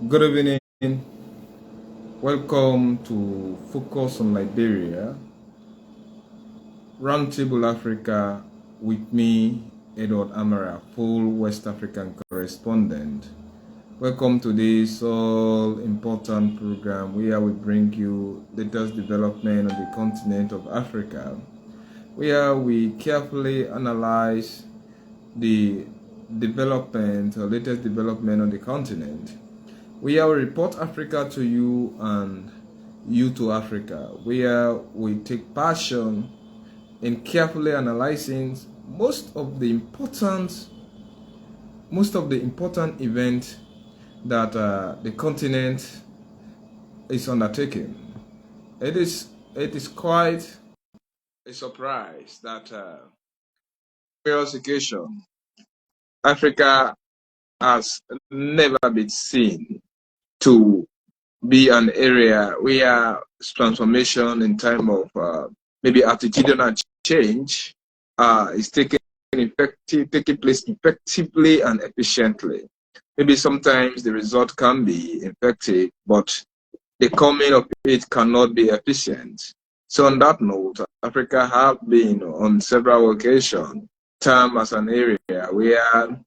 Good evening. Welcome to Focus on Liberia, Roundtable Africa with me, Edward Amara, full West African correspondent. Welcome to this all important program where we bring you latest development on the continent of Africa, where we carefully analyze the development or latest development on the continent. We will report Africa to you and you to Africa, where we take passion in carefully analyzing most of the important events that the continent is undertaking. It is quite a surprise that various occasion Africa has never been seen to be an area where transformation in time of maybe attitudinal change is taking place effectively and efficiently. Maybe sometimes the result can be effective, but the coming of it cannot be efficient. So on that note, Africa have been on several occasions termed as an area where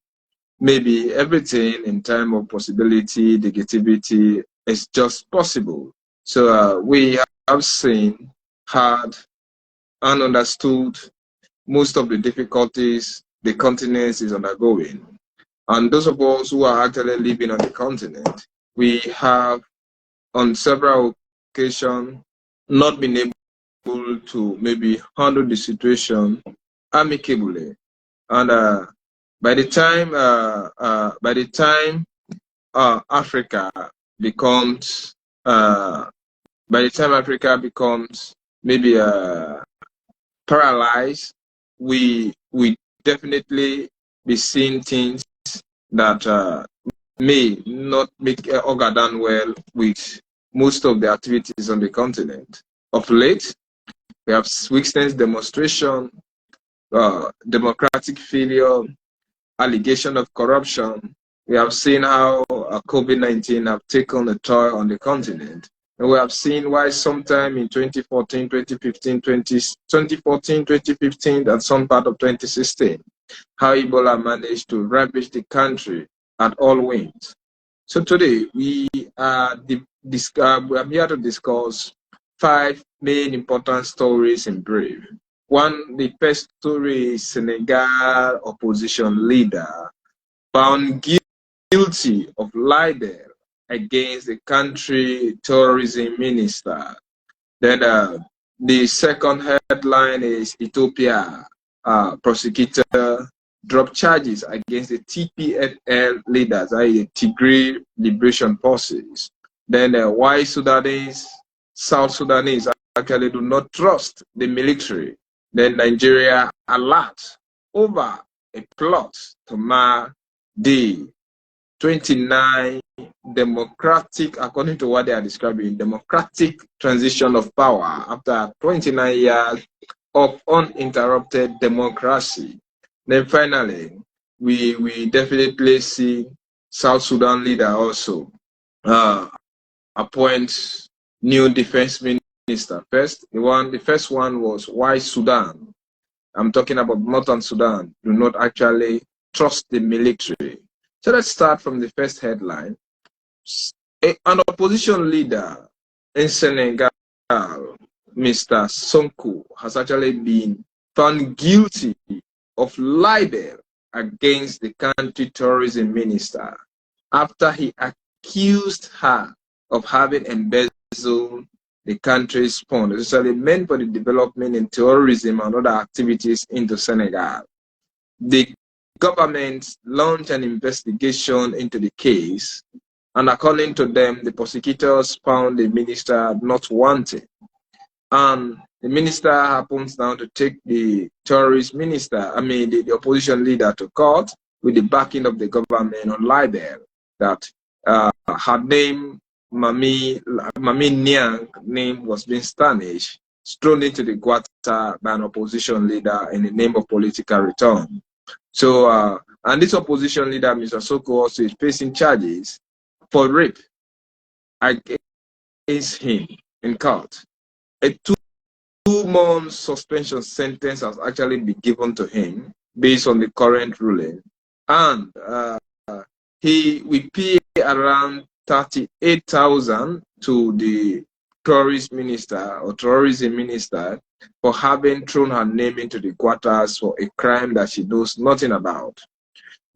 maybe everything in time of possibility, negativity is just possible. So we have seen, heard, and understood most of the difficulties the continent is undergoing. And those of us who are actually living on the continent, we have on several occasions not been able to maybe handle the situation amicably. And by the time Africa becomes maybe paralyzed, we definitely be seeing things that may not make Oga done well with most of the activities on the continent. Of late, we have witnessed demonstration, democratic failure, allegation of corruption. We have seen how COVID-19 have taken a toll on the continent. And we have seen why sometime in 2014, 2015, and some part of 2016, how Ebola managed to ravage the country at all winds. So today, we are here to discuss 5 main important stories in brief. One, the first story is Senegal opposition leader found guilty of libel against the country tourism minister. Then the second headline is Ethiopia prosecutor dropped charges against the TPLF leaders, i.e. Tigray Liberation Forces. Then why South Sudanese actually do not trust the military. Then Nigeria alert over a plot to mar the 29 democratic, according to what they are describing, democratic transition of power after 29 years of uninterrupted democracy. Then finally, we definitely see South Sudan leader also appoint new defense minister. The first one was why Sudan. I'm talking about Northern Sudan do not actually trust the military. So let's start from the first headline. An opposition leader in Senegal, Mr. Sonko, has actually been found guilty of libel against the country tourism minister after he accused her of having embezzled the country's funds, especially meant for the development in tourism and other activities into Senegal. The government launched an investigation into the case, and according to them, the prosecutors found the minister not wanted. And the minister happens now to take the the opposition leader to court with the backing of the government on libel that her name, Mami Nyang name was being tarnished, thrown into the gutter by an opposition leader in the name of political return. So, and this opposition leader, Mr. Soko, also is facing charges for rape against him in court. A 2 month suspension sentence has actually been given to him based on the current ruling, and he will pay around 38,000 to the tourist minister or tourism minister for having thrown her name into the gutters for a crime that she knows nothing about.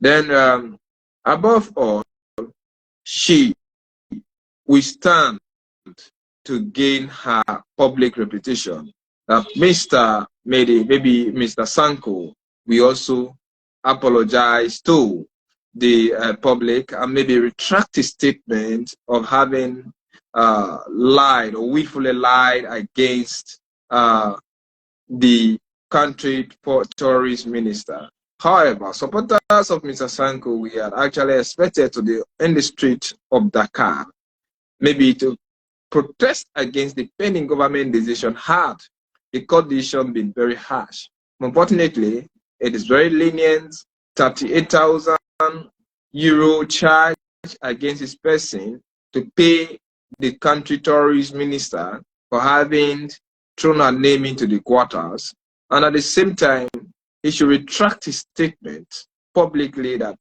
Then, above all, she will stand to gain her public reputation. That maybe Mr. Sanko, we also apologize to the public and maybe retract his statement of having lied or willfully lied against the country tourist minister. However, supporters of Mr. Sanko, we had actually expected to be in the street of Dakar, maybe to protest against the pending government decision had the court decision been very harsh. Unfortunately, it is very lenient, 38,000 euro charge against this person to pay the country tourist minister for having thrown her name into the gutters, and at the same time, he should retract his statement publicly that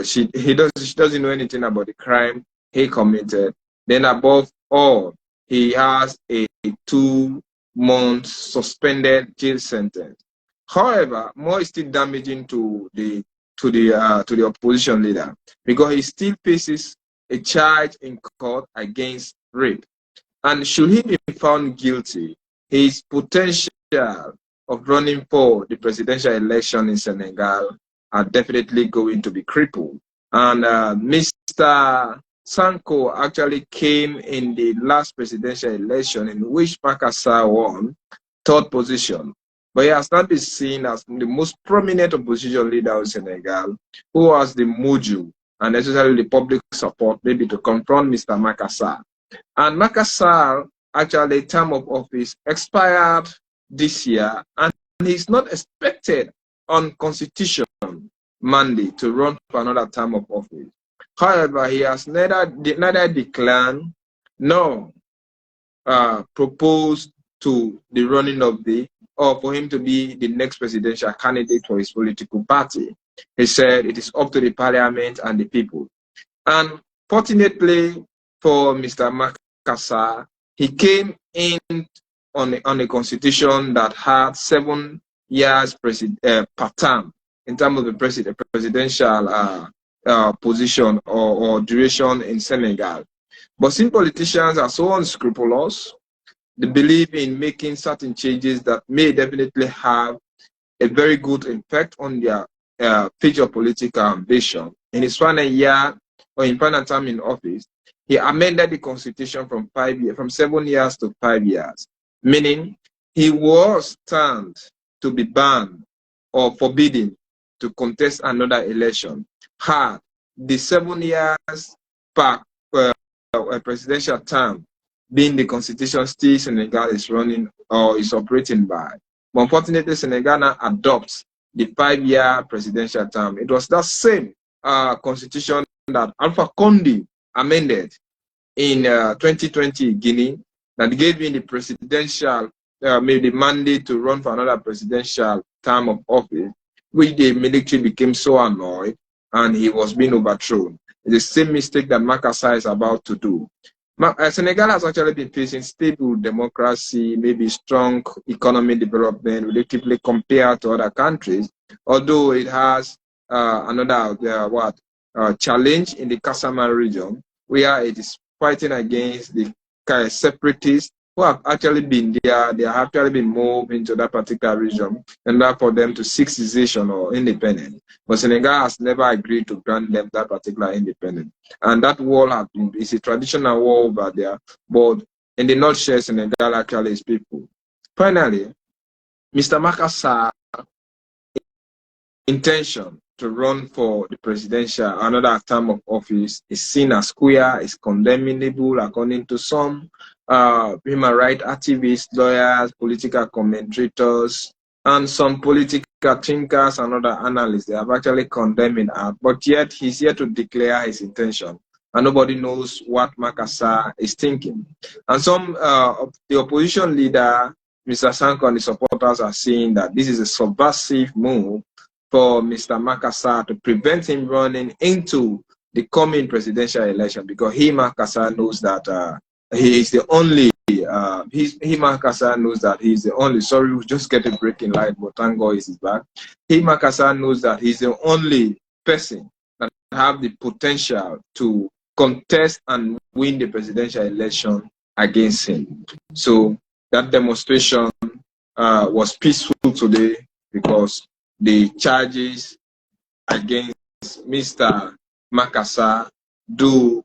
she doesn't know anything about the crime he committed. Then above all, he has a 2-month suspended jail sentence. However, more is still damaging to the opposition leader because he still faces a charge in court against rape. And should he be found guilty, his potential of running for the presidential election in Senegal are definitely going to be crippled. And Mr. Sanko actually came in the last presidential election in which Makassar won 3rd position. But he has not been seen as the most prominent opposition leader of Senegal, who has the mojo and necessarily the public support maybe to confront Mr. Makassar. And Makassar, actually, term of office expired this year, and he's not expected on constitution Monday to run for another term of office. However, he has neither declined nor proposed to the running of or for him to be the next presidential candidate for his political party. He said it is up to the parliament and the people. And fortunately for Mr. Makassar, he came in on a constitution that had 7 years per term in terms of the presidential position or duration in Senegal. But since politicians are so unscrupulous, they believe in making certain changes that may definitely have a very good effect on their future political ambition. In his final year or in final term in office, he amended the constitution from 7 years to 5 years, meaning he was turned to be banned or forbidden to contest another election had the 7 years per presidential term being the constitution still Senegal is running or is operating by. But unfortunately, Senegal now adopts the 5-year presidential term. It was that same constitution that Alpha Condé amended in 2020 Guinea that gave him the presidential, maybe the mandate to run for another presidential term of office, which the military became so annoyed and he was being overthrown. It's the same mistake that Makassar is about to do. Senegal has actually been facing stable democracy, maybe strong economic development relatively compared to other countries, although it has another challenge in the Kasama region, where it is fighting against the separatists who have actually been there. They have actually been moved into that particular region and that for them to seek cessation or independence. But Senegal has never agreed to grant them that particular independence. And that war is a traditional war over there. But in the nutshell, Senegal actually is people. Finally, Mr. Makassar intention to run for the presidential another term of office is seen as queer, is condemnable according to some human rights activists, lawyers, political commentators, and some political thinkers and other analysts. They have actually condemned it, but yet he's here to declare his intention. and nobody knows what Makassar is thinking. And some of the opposition leader, Mr. Sanko, and the supporters are saying that this is a subversive move for Mr. Makassar to prevent him running into the coming presidential election, because he, Makassar, knows that he is the only, Makassar knows that he is the only, sorry, we just get a breaking light, but thank God he's back. He, Makassar, knows that he's the only person that have the potential to contest and win the presidential election against him. So that demonstration was peaceful today, because the charges against Mr. Makassar, the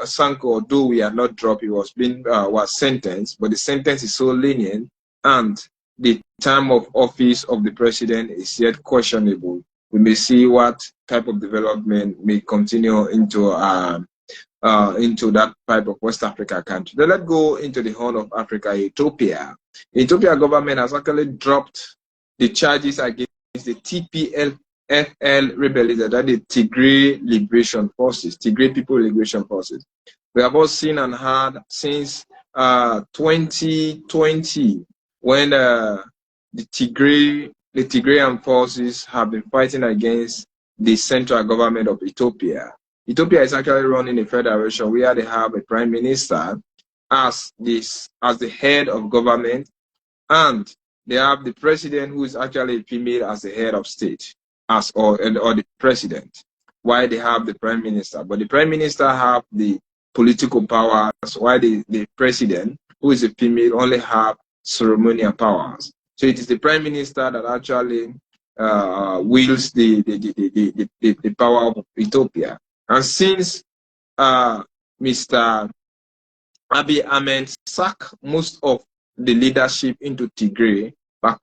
Sanko, though we are not dropped, he was sentenced, but the sentence is so lenient, and the term of office of the president is yet questionable. We may see what type of development may continue into that type of West Africa country. Then let's go into the Horn of Africa, Ethiopia. Ethiopia government has actually dropped the charges against the TPLF rebellion, that the Tigray Liberation Forces, Tigray People Liberation Forces. We have all seen and heard since 2020, when the Tigrayan forces have been fighting against the central government of Ethiopia. Ethiopia is actually running a federation where they have a prime minister as the head of government, and they have the president, who is actually a female, as the head of state, or the president. Why they have the prime minister, but the prime minister have the political powers, while the president, who is a female, only have ceremonial powers. So it is the prime minister that actually wields the power of Ethiopia. And since Mr. Abiy Ahmed sacked most of the leadership into Tigray by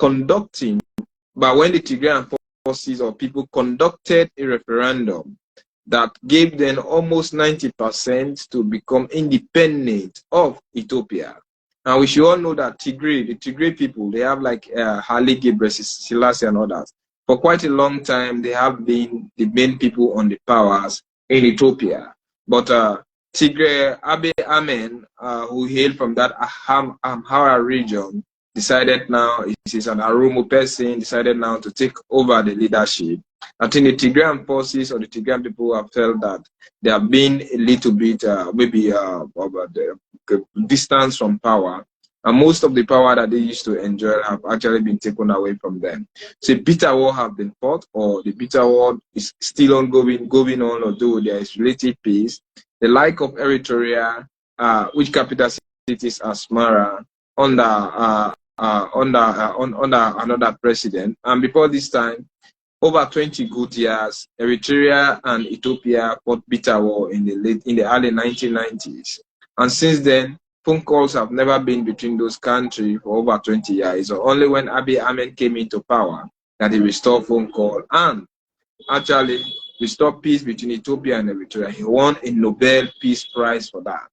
when the Tigrayan forces or people conducted a referendum that gave them almost 90% to become independent of Ethiopia. Now we should all know that the Tigray people, they have like Haile Selassie and others. For quite a long time, they have been the main people on the powers in Ethiopia. But Tigray, Abiy Ahmed, who hailed from that Amara region, decided now, he's an Oromo person, decided now to take over the leadership. I think the Tigrayan forces or the Tigrayan people have felt that they have been a little bit, distance from power. And most of the power that they used to enjoy have actually been taken away from them. So bitter war have been fought, or the bitter war is still ongoing, going on, although there is relative peace. The like of Eritrea, which capital city is Amara, under another president. And before this time, over 20 good years, Eritrea and Ethiopia fought bitter war in the early 1990s. And since then, phone calls have never been between those countries for over 20 years. So only when Abiy Ahmed came into power that he restored phone call and actually restored peace between Ethiopia and Eritrea. He won a Nobel Peace Prize for that.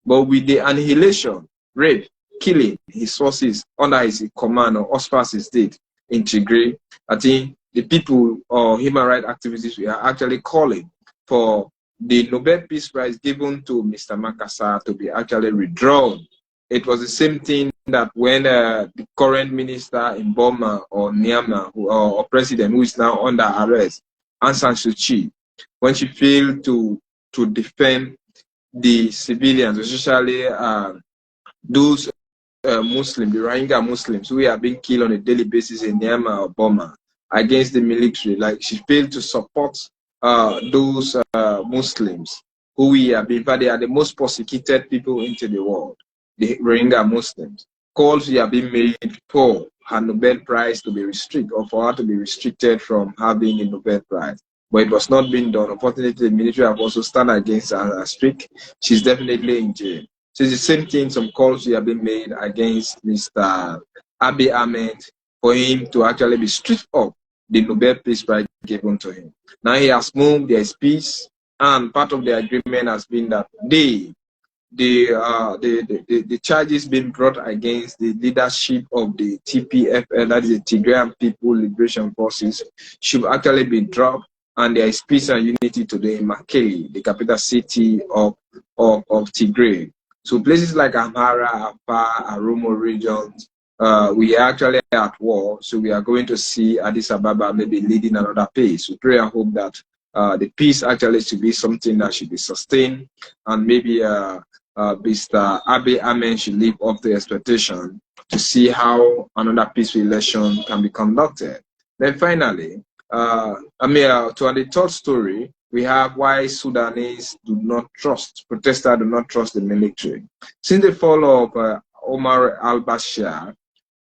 But with the annihilation, rape, killing his forces under his command or auspices state in Tigray, I think the people or human rights activists, we are actually calling for the Nobel Peace Prize given to Mr. Makassar to be actually withdrawn. It was the same thing that when the current minister in Burma or Myanmar, or president who is now under arrest, Aung San Suu Kyi, when she failed to defend the civilians, especially those Muslims, the Rohingya Muslims who are being killed on a daily basis in Myanmar or Burma against the military. Like, she failed to support those Muslims who they are the most persecuted people into the world, the Rohingya Muslims. Calls have been made for her Nobel Prize to be restricted, or for her to be restricted from having a Nobel Prize. But it was not being done. Unfortunately, the military have also stand against her strict. She's definitely in jail. So it's the same thing, some calls have been made against Mr. Abiy Ahmed for him to actually be stripped of the Nobel Peace Prize given to him. Now he has moved, there is peace, and part of the agreement has been that the charges being brought against the leadership of the TPFL, that is the Tigrayan People Liberation Forces, should actually be dropped, and there is peace and unity today in Mekelle, the capital city of Tigray. So places like Amara, Afar, Aromo regions, we are actually at war. So we are going to see Addis Ababa maybe leading another pace. We pray and hope that the peace actually should be something that should be sustained, and maybe Mr. Abiy Ahmed should live up to expectation to see how another peaceful election can be conducted. Then finally, to the third story, we have why Sudanese protesters do not trust the military. Since the fall of Omar al-Bashir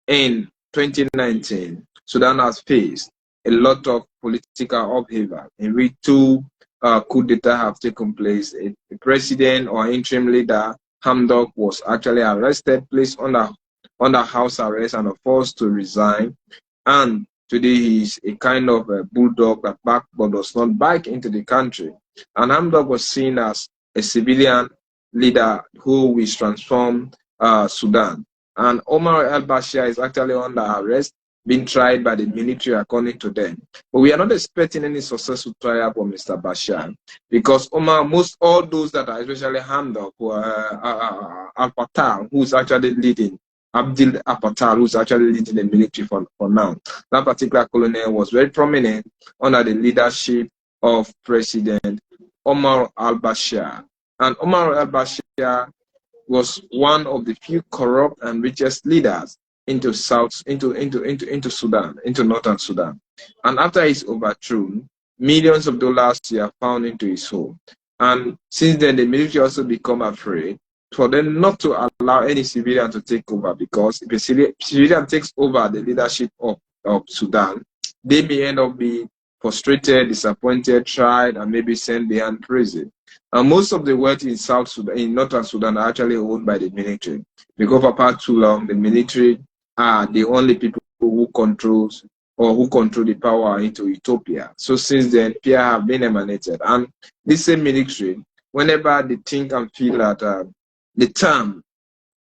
in 2019, Sudan has faced a lot of political upheaval in which two coup d'etat have taken place. A president or interim leader, Hamdok, was actually arrested, placed under house arrest, and forced to resign. And today he is a kind of a bulldog that back but does not back into the country. And Hamdok was seen as a civilian leader who will transform Sudan. And Omar al-Bashir is actually under arrest, being tried by the military according to them. But we are not expecting any successful trial for Mr. Bashir, because all those that are especially Hamdok, Al-Fatah, who is actually leading, Abdel Apatal, who's actually leading the military for now. That particular colonel was very prominent under the leadership of President Omar al-Bashir. And Omar al-Bashir was one of the few corrupt and richest leaders into Sudan, into northern Sudan. And after his overthrow, millions of dollars were found into his home. And since then, the military also become afraid for them not to allow any civilian to take over, because if a civilian takes over the leadership of Sudan, they may end up being frustrated, disappointed, tried, and maybe sent behind prison. And most of the wealth in South Sudan, in northern Sudan, are actually owned by the military. Because for far too long, the military are the only people who control the power into Ethiopia. So since then, fear have been emanated. And this same military, whenever they think and feel that the time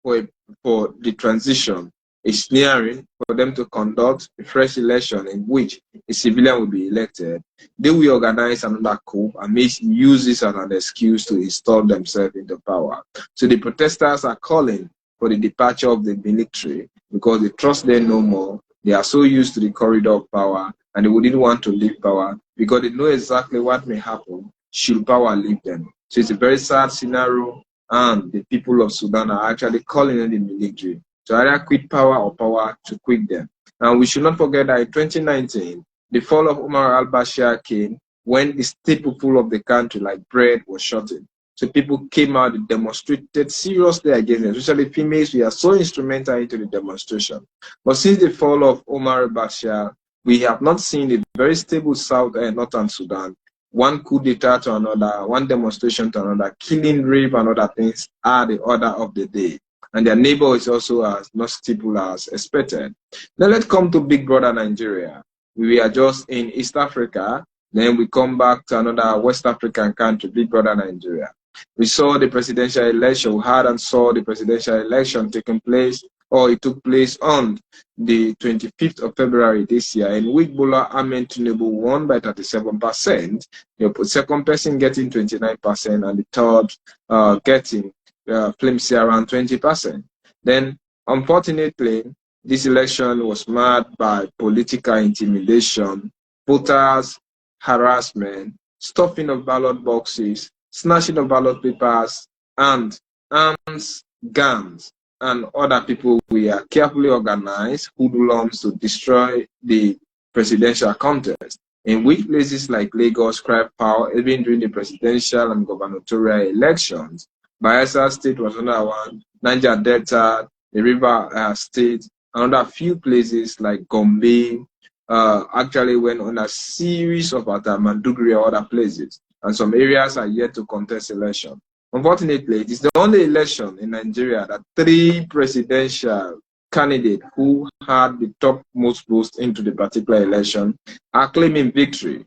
for the transition is nearing, for them to conduct a fresh election in which a civilian will be elected, they will organize another coup and use this as an excuse to install themselves into power. So the protesters are calling for the departure of the military because they trust them no more. They are so used to the corridor of power, and they wouldn't want to leave power because they know exactly what may happen should power leave them. So it's a very sad scenario, and the people of Sudan are actually calling on the military to either quit power or power to quit them. And we should not forget that in 2019, the fall of Omar al-Bashir came when the staple food of the country, like bread, was shorted. So people came out and demonstrated seriously against it, especially females. We are so instrumental into the demonstration. But since the fall of Omar al-Bashir, we have not seen a very stable South and Northern Sudan. One coup d'etat to another, one demonstration to another, killing, rape, and other things are the order of the day. And their neighbor is also as not stable as expected. Now let's come to Big Brother Nigeria. We are just in East Africa, then we come back to another West African country, Big Brother Nigeria. We saw the presidential election, we heard and saw the presidential election taking place, or it took place on the 25th of February this year, in which Bola Ahmed Tinubu won by 37%, the second person getting 29%, and the third getting flimsy around 20%. Then, unfortunately, this election was marred by political intimidation, voters harassment, stuffing of ballot boxes, snatching of ballot papers, and arms, guns, and other people were carefully organized hoodlums to destroy the presidential contest, in which places like Lagos cried power even during the presidential and gubernatorial elections. Bayelsa State was another one, Niger Delta, the River State, another few places like Gombe actually went on a series of Mandugri or other places, and some areas are yet to contest election. Unfortunately, it is the only election in Nigeria that 3 presidential candidates who had the topmost votes into the particular election are claiming victory.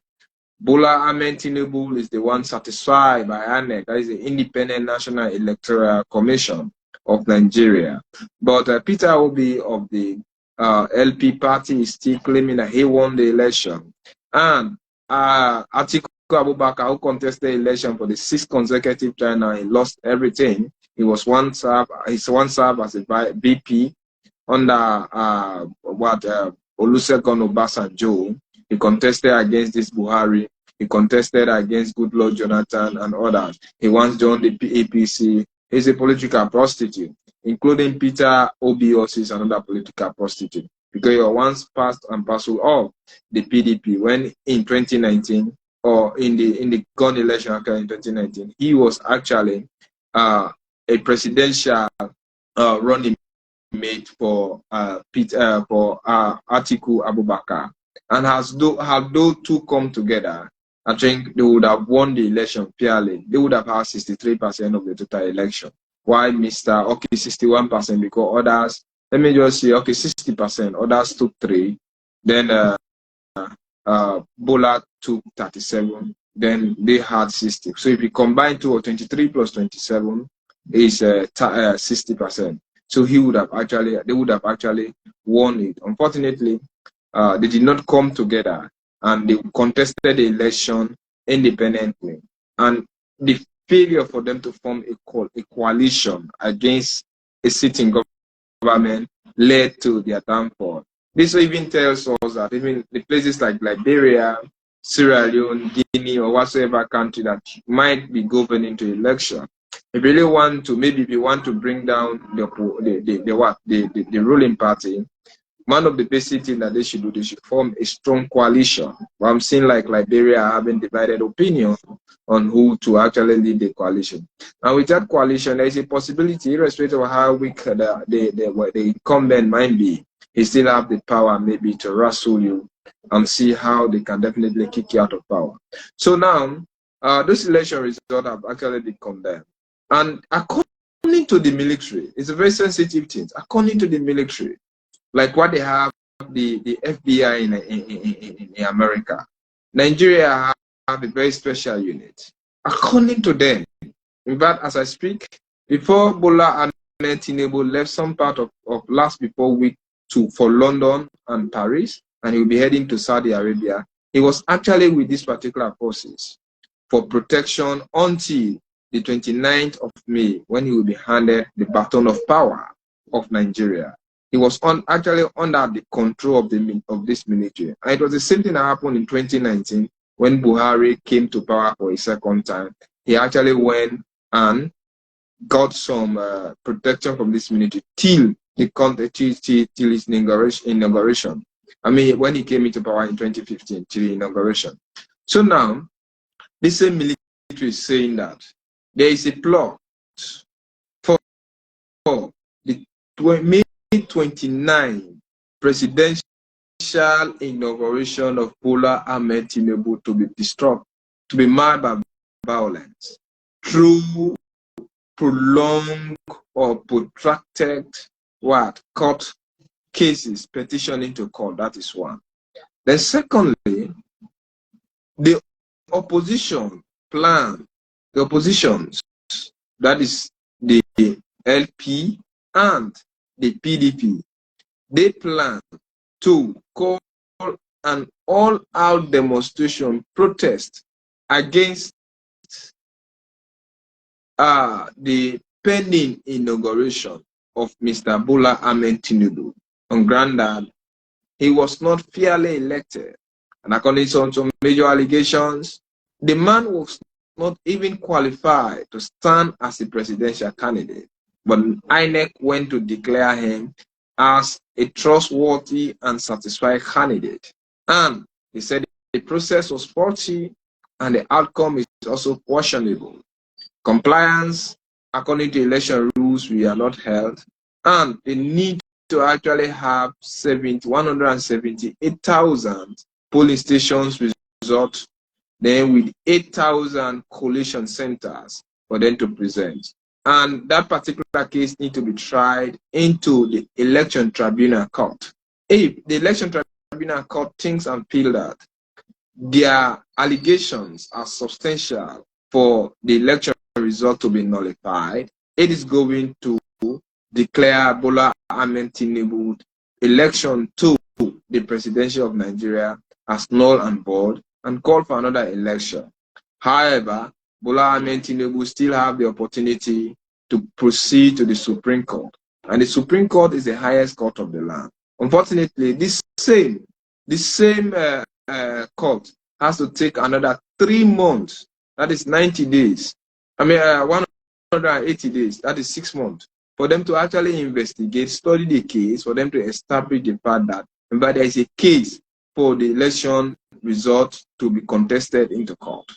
Bola Ahmed Tinubu is the one satisfied by INEC, that is the Independent National Electoral Commission of Nigeria. But Peter Obi of the LP party is still claiming that he won the election. And Atiku Abubakar, who contested the election for the 6th consecutive time, and he lost everything. He was once served as a VP under Olusegun Obasanjo. He contested against this Buhari. He contested against Goodluck Jonathan and others. He once joined the APC. He's a political prostitute, including Peter Obi also is another political prostitute, because he was once passed and parcel of the PDP when in 2019, or in the gun election after in 2019, he was actually a presidential running made for Atiku Abubakar. And have those two come together, I think they would have won the election fairly. They would have had 63% of the total election. Why Mr. Okay, 61%, because others, let me just say, okay, 60%, others took 3. Then Bola took 37. Then they had 60. So if you combine 23 plus 27 is 60%. So they would have actually won it. Unfortunately, they did not come together, and they contested the election independently. And the failure for them to form a coalition against a sitting government led to their downfall. This even tells us that even the places like Liberia, Sierra Leone, Guinea, or whatsoever country that might be governing to election, if you really want to, maybe if you want to bring down the ruling party, one of the basic things that they should do, they should form a strong coalition. But I'm seeing like Liberia having divided opinion on who to actually lead the coalition. And with that coalition, there is a possibility, irrespective of how weak the incumbent might be, he still have the power maybe to wrestle you and see how they can definitely kick you out of power. So now, those election results have actually been condemned. And according to the military, it's a very sensitive thing. According to the military, like what they have, the FBI in America, Nigeria have a very special unit. According to them, in fact, as I speak, before Bola Ahmed Tinubu left some part of last before week for London and Paris, and he will be heading to Saudi Arabia, he was actually with these particular forces for protection until the 29th of May, when he will be handed the baton of power of Nigeria. He was actually under the control of this military. And it was the same thing that happened in 2019 when Buhari came to power for a second time. He actually went and got some protection from this military till his inauguration. I mean, when he came into power in 2015, till inauguration. So now, this same military is saying that there is a plot for the May 29 presidential inauguration of Bola Ahmed Tinubu to be disrupted, to be marred by violence through prolonged or protracted court cases, petitioning to court. That is one. Then secondly, the opposition plan, the oppositions, that is the LP and the PDP, they plan to call an all-out demonstration protest against the pending inauguration of Mr. Bola Ahmed Tinubu on ground that he was not fairly elected. And according to some major allegations, the man was not even qualified to stand as a presidential candidate. But INEC went to declare him as a trustworthy and satisfied candidate. And he said the process was faulty and the outcome is also questionable. Compliance, according to election rules, we are not held. And they need to actually have 178,000 polling stations result, then with 8,000 collation centers for them to present. And that particular case needs to be tried into the election tribunal court. If the election tribunal court thinks and feels that their allegations are substantial for the election result to be nullified, it is going to declare Bola Ahmed Tinubu election to the presidency of Nigeria as null and void, and call for another election. However, Bola Ahmed Tinubu still have the opportunity to proceed to the Supreme Court. And the Supreme Court is the highest court of the land. Unfortunately, this same court has to take another 3 months. That is 90 days. 180 days. That is 6 months. For them to actually investigate, study the case, for them to establish the fact that there is a case for the election result to be contested into court.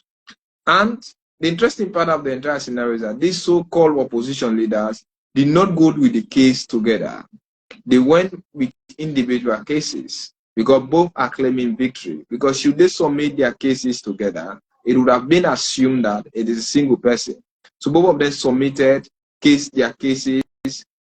And the interesting part of the entire scenario is that these so-called opposition leaders did not go with the case together. They went with individual cases because both are claiming victory. Because should they submit their cases together, it would have been assumed that it is a single person. So both of them submitted their cases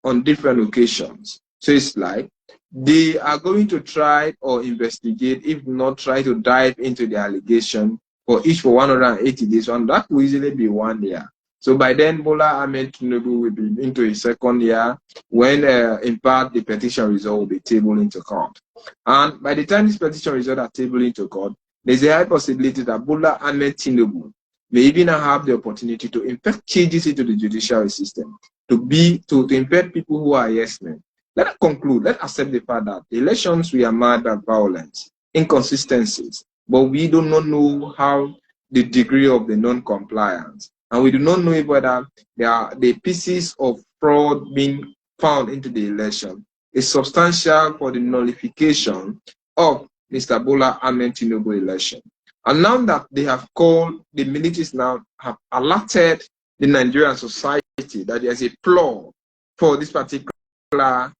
on different occasions. So it's like they are going to try or investigate, if not try to dive into the allegation for each for 180 days, and that will easily be 1 year. So by then, Bola Ahmed Tinubu will be into his second year when, in part, the petition result will be tabled into court. And by the time this petition result are tabled into court, there's a high possibility that Bola Ahmed Tinubu may even have the opportunity to effect changes into the judiciary system, to infect people who are yes men. Let us conclude. Let's accept the fact that the elections were marred by violence, inconsistencies, but we do not know how the degree of the non-compliance, and we do not know whether there are the pieces of fraud being found into the election is substantial for the nullification of Mr. Bola Ahmed Tinubu election. And now that they have called, the militaries now have alerted the Nigerian society that there's a flaw for this particular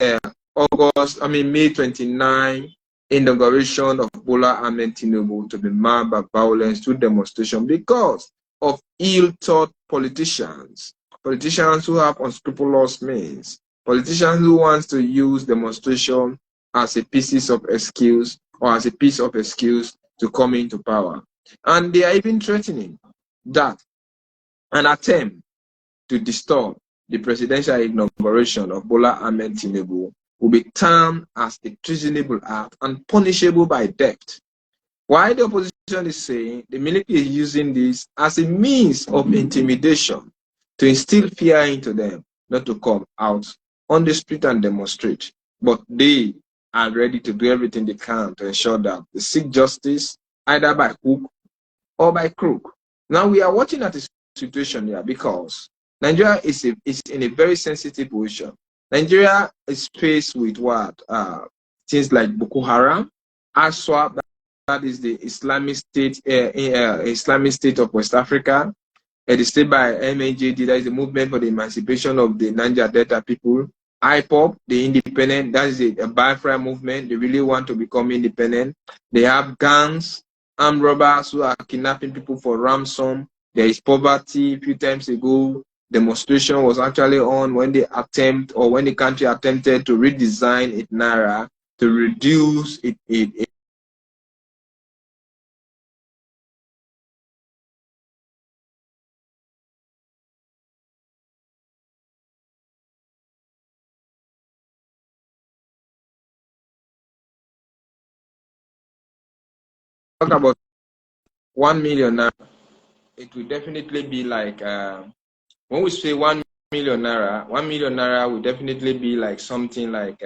May 29 inauguration of Bola Ahmed Tinubu to be marred by violence through demonstration because of ill-thought politicians who have unscrupulous means, politicians who want to use demonstration as a piece of excuse to come into power. And they are even threatening that an attempt to disturb the presidential inauguration of Bola Ahmed Tinubu will be termed as a treasonable act and punishable by death. Why the opposition is saying the military is using this as a means of intimidation to instill fear into them, not to come out on the street and demonstrate, but they are ready to do everything they can to ensure that they seek justice either by hook or by crook. Now we are watching at a situation here because Nigeria is in a very sensitive position. Nigeria is faced with things like Boko Haram, ASWAP, that is the Islamic State of West Africa, the state by MAJD, that is the Movement for the Emancipation of the Niger Delta People, IPOP, the independent, that is a Biafra movement. They really want to become independent. They have gangs, armed robbers who are kidnapping people for ransom. There is poverty. A few times ago, demonstration was actually on when the country attempted to redesign its naira to reduce it talk about 1 million naira. It will definitely be like when we say 1 million naira, 1 million naira will definitely be like something like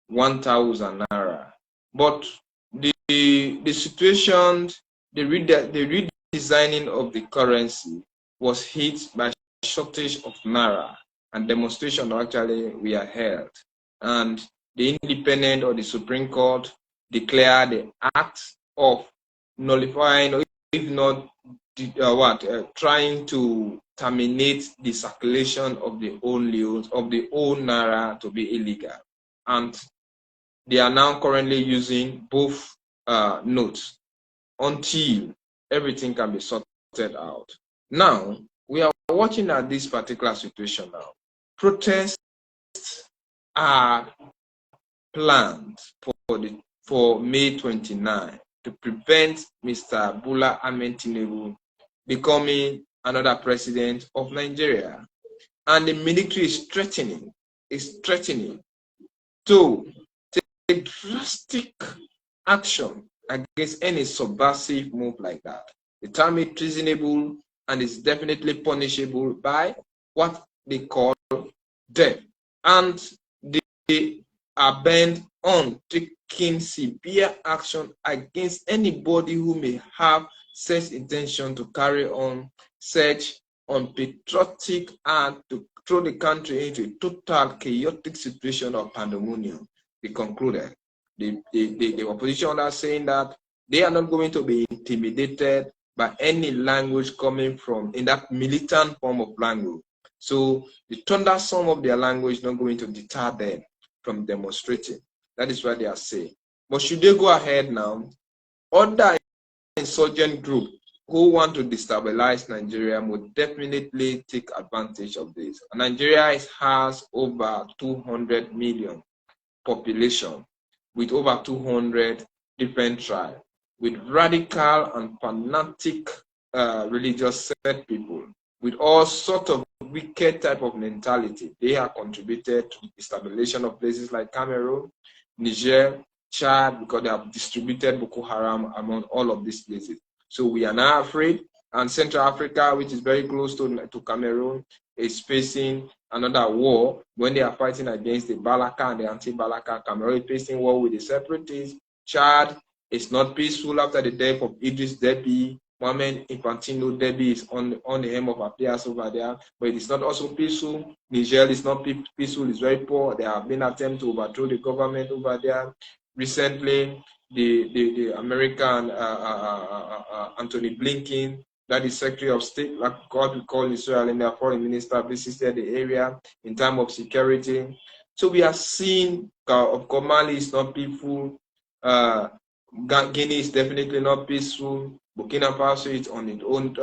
1,000 naira. But the situation, the redesigning of the currency was hit by shortage of naira, and demonstration actually were held, and the independent or the Supreme Court declared the act of nullifying, or if not trying to terminate the circulation of the old naira to be illegal, and they are now currently using both notes until everything can be sorted out. Now we are watching at this particular situation now. Protests are planned for May 29 to prevent Mr. Bola Ahmed Tinubu becoming another president of Nigeria. And the military is threatening to take drastic action against any subversive move like that. They term it treasonable and is definitely punishable by what they call death. And they are bent on taking severe action against anybody who may have such intention to carry on such unpatriotic and to throw the country into a total chaotic situation of pandemonium. They concluded. The opposition are saying that they are not going to be intimidated by any language coming from in that militant form of language. So the thunderstorm of their language is not going to deter them from demonstrating. That is what they are saying. But should they go ahead now, other insurgent group who want to destabilize Nigeria would definitely take advantage of this. Nigeria has over 200 million population with over 200 different tribes, with radical and fanatic religious set people, with all sorts of wicked type of mentality. They have contributed to the establishment of places like Cameroon, Niger, Chad, because they have distributed Boko Haram among all of these places. So we are now afraid, and Central Africa, which is very close to Cameroon, is facing another war when they are fighting against the Balaka and the anti-Balaka. Cameroon is facing war with the separatists. Chad is not peaceful after the death of Idris Deby. Mohamed Infantino Deby is on the helm of affairs over there, but it is not also peaceful. Niger is not peaceful, it's very poor. There have been attempts to overthrow the government over there. Recently, the American Anthony Blinken, that is Secretary of State, like God we call Israel, and their foreign minister visited the area in terms of security. So we are seeing of Mali is not peaceful. Guinea is definitely not peaceful. Burkina Faso is on its own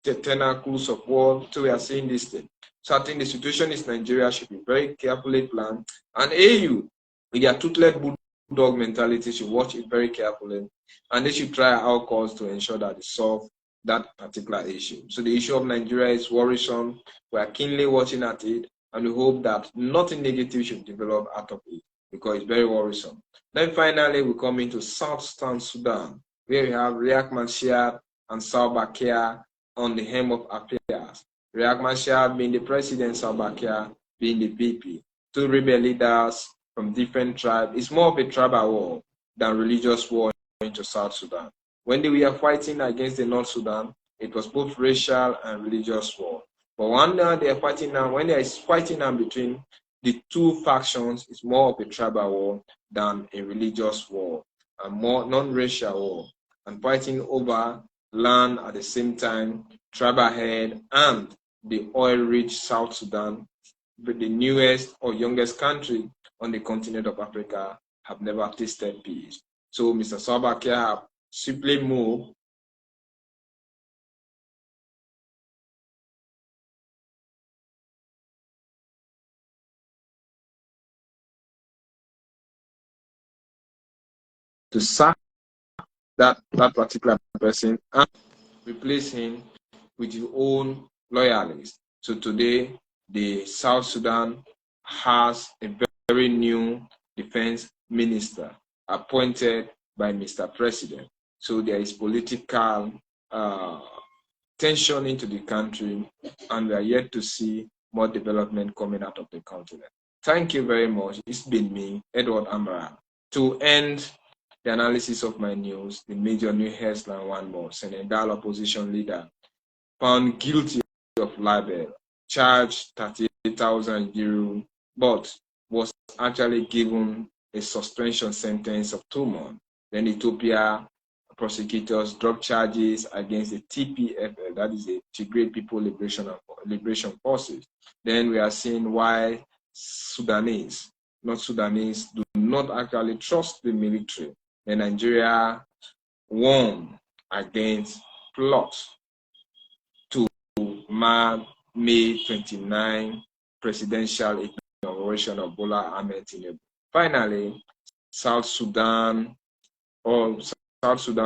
tentacles of war. So we are seeing this thing. So I think the situation in Nigeria should be very carefully planned. And AU, with their toothless bulldog mentality, should watch it very carefully. And they should try our cause to ensure that they solve that particular issue. So the issue of Nigeria is worrisome. We are keenly watching at it, and we hope that nothing negative should develop out of it, because it's very worrisome. Then finally, we come into South Sudan, where we have Riek Machar and Salva Kiir on the helm of affairs. Riek Machar being the president, Salva Kiir being the VP. Two rebel leaders from different tribes. It's more of a tribal war than religious war into South Sudan. When they were fighting against the North Sudan, it was both racial and religious war. But when they are fighting now, when there is fighting now between the two factions, it's more of a tribal war than a religious war, and more non-racial war, and fighting over land at the same time, tribal head, and the oil-rich South Sudan, the newest or youngest country on the continent of Africa, have never tasted peace. So Mr. Salva Kiir have simply moved to sack that particular person and replace him with his own loyalists. So today, the South Sudan has a very new defense minister appointed by Mr. President. So there is political tension into the country, and we are yet to see more development coming out of the continent. Thank you very much. It's been me, Edward Amara. To end the analysis of my news, the major new headline one more: Senegal opposition leader found guilty of libel, charged 38,000 euro, but was actually given a suspension sentence of 2 months. Then Ethiopia prosecutors dropped charges against the TPFL, that is the Tigray People Liberation Forces. Then we are seeing why Sudanese, not Sudanese, do not actually trust the military. Then Nigeria won against plots to mark May 29 presidential inauguration of Bola Ahmed Tinubu. Finally, South Sudan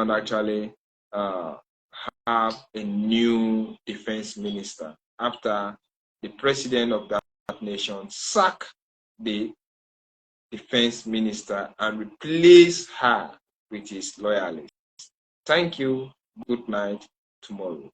actually have a new defense minister after the president of that nation sacked the defense minister and replaced her which is loyalist. Thank you. Good night tomorrow.